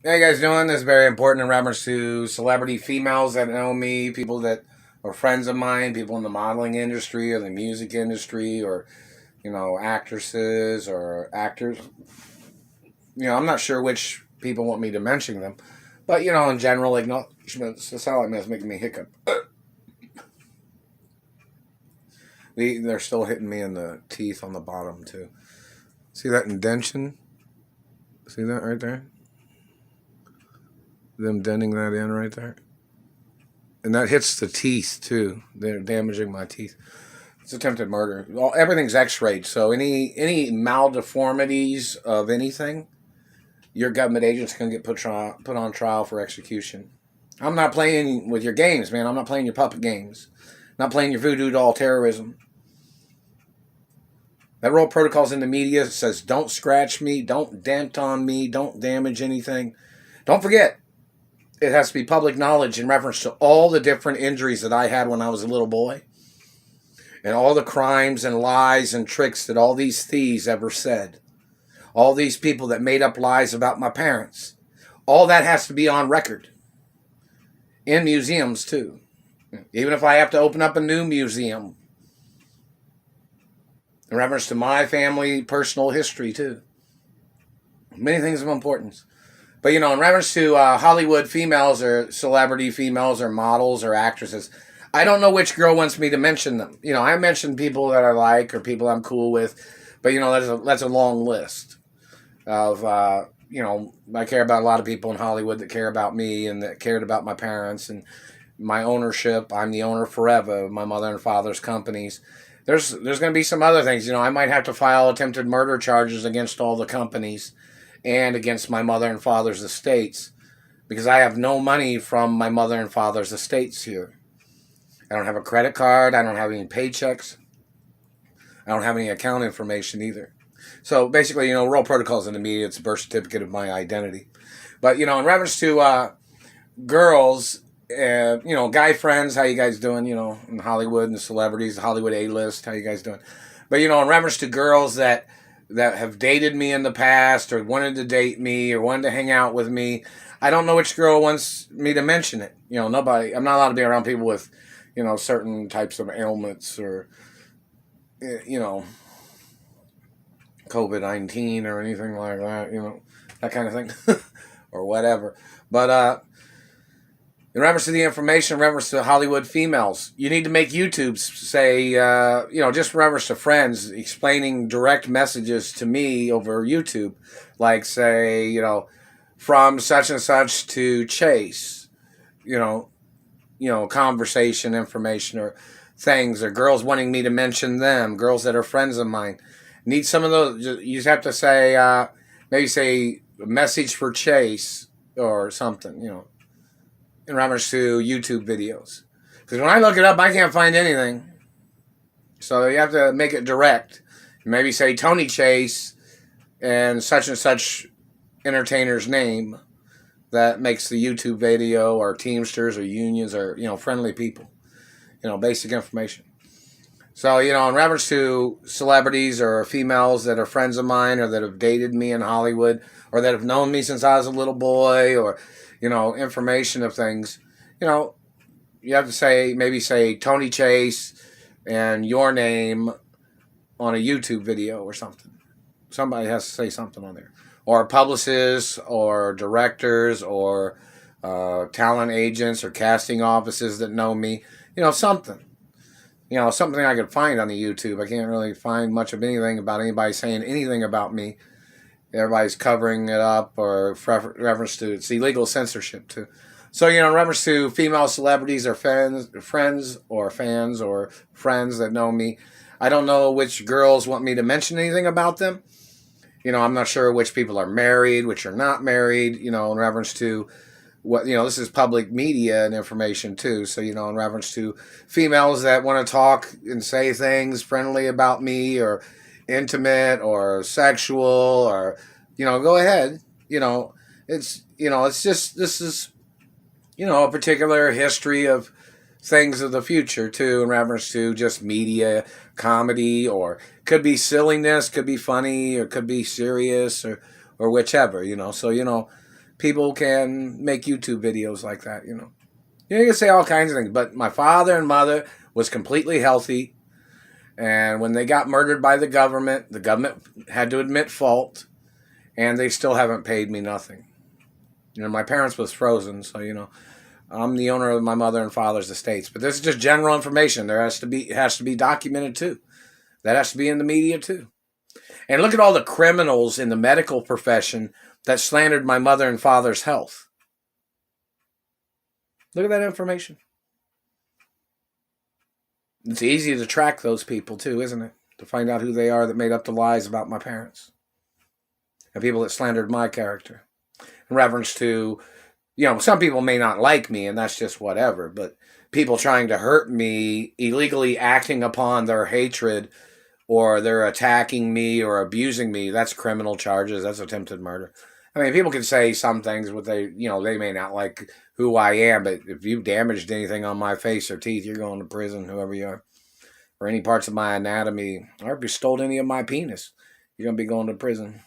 How you guys doing? This is very important in reference to celebrity females that know me, people that are friends of mine, people in the modeling industry or the music industry, or actresses or actors. I'm not sure which people want me to mention them, but in general, acknowledgments. The sound is making me hiccup. They're still hitting me in the teeth on the bottom too. See that indention? See that right there? Them denting that in right there. And that hits the teeth too. They're damaging my teeth. It's attempted murder. Well, everything's X-rayed, so any maldeformities of anything, your government agents can get put on trial for execution. I'm not playing with your games, man. I'm not playing your puppet games. I'm not playing your voodoo doll terrorism. That role protocols in the media says don't scratch me, don't dent on me, don't damage anything. Don't forget, it has to be public knowledge in reference to all the different injuries that I had when I was a little boy. And all the crimes and lies and tricks that all these thieves ever said. All these people that made up lies about my parents. All that has to be on record. In museums, too. Even if I have to open up a new museum. In reference to my family, personal history, too. Many things of importance. But, in reference to Hollywood females or celebrity females or models or actresses, I don't know which girl wants me to mention them. I mention people that I like or people I'm cool with, but that's a long list of I care about a lot of people in Hollywood that care about me and that cared about my parents and my ownership. I'm the owner forever of my mother and father's companies. There's going to be some other things. I might have to file attempted murder charges against all the companies and against my mother and father's estates because I have no money from my mother and father's estates here. I don't have a credit card. I don't have any paychecks. I don't have any account information either. So basically, role protocols in the media, it's a birth certificate of my identity. But, in reference to girls, guy friends, how you guys doing, in Hollywood and celebrities, Hollywood A-list, how you guys doing? But, in reference to girls that have dated me in the past or wanted to date me or wanted to hang out with me, I don't know which girl wants me to mention it. Nobody, I'm not allowed to be around people with certain types of ailments or, COVID-19 or anything like that, that kind of thing, or whatever. But in reference to the information, in reference to Hollywood females, you need to make YouTubes say, just in reference to friends, explaining direct messages to me over YouTube, like say, from such and such to Chase, conversation information or things, or girls wanting me to mention them, girls that are friends of mine. Need some of those. You just have to say, maybe say a message for Chase or something, in reference to YouTube videos. Because when I look it up, I can't find anything. So you have to make it direct. Maybe say Tony Chase and such entertainer's name that makes the YouTube video, or Teamsters or unions or, friendly people. Basic information. So, in reference to celebrities or females that are friends of mine or that have dated me in Hollywood or that have known me since I was a little boy or, information of things, you have to maybe say Tony Chase and your name on a YouTube video or something. Somebody has to say something on there. Or publicists or directors or talent agents or casting offices that know me. Something. Something I could find on the YouTube. I can't really find much of anything about anybody saying anything about me. Everybody's covering it up or reference to it's illegal censorship too. So, in reference to female celebrities or friends or fans or friends that know me, I don't know which girls want me to mention anything about them. I'm not sure which people are married, which are not married, in reference to what, this is public media and information too. So, in reference to females that want to talk and say things friendly about me or intimate or sexual or, go ahead. It's just, this is, a particular history of things of the future too in reference to just media, comedy, or could be silliness, could be funny, or could be serious or whichever, So, people can make YouTube videos like that, you know. You can say all kinds of things, but my father and mother was completely healthy. And when they got murdered by the government had to admit fault, and they still haven't paid me nothing. You know, my parents was frozen, so, you know, I'm the owner of my mother and father's estates. But this is just general information. It has to be documented too. That has to be in the media too. And look at all the criminals in the medical profession that slandered my mother and father's health. Look at that information. It's easy to track those people too, isn't it? To find out who they are that made up the lies about my parents. And people that slandered my character. In reference to, you know, some people may not like me, and that's just whatever, but people trying to hurt me, illegally acting upon their hatred, or they're attacking me or abusing me, that's criminal charges. That's attempted murder. I mean, people can say some things, but they may not like who I am, but if you've damaged anything on my face or teeth, you're going to prison, whoever you are. Or any parts of my anatomy, or if you stole any of my penis, you're going to be going to prison.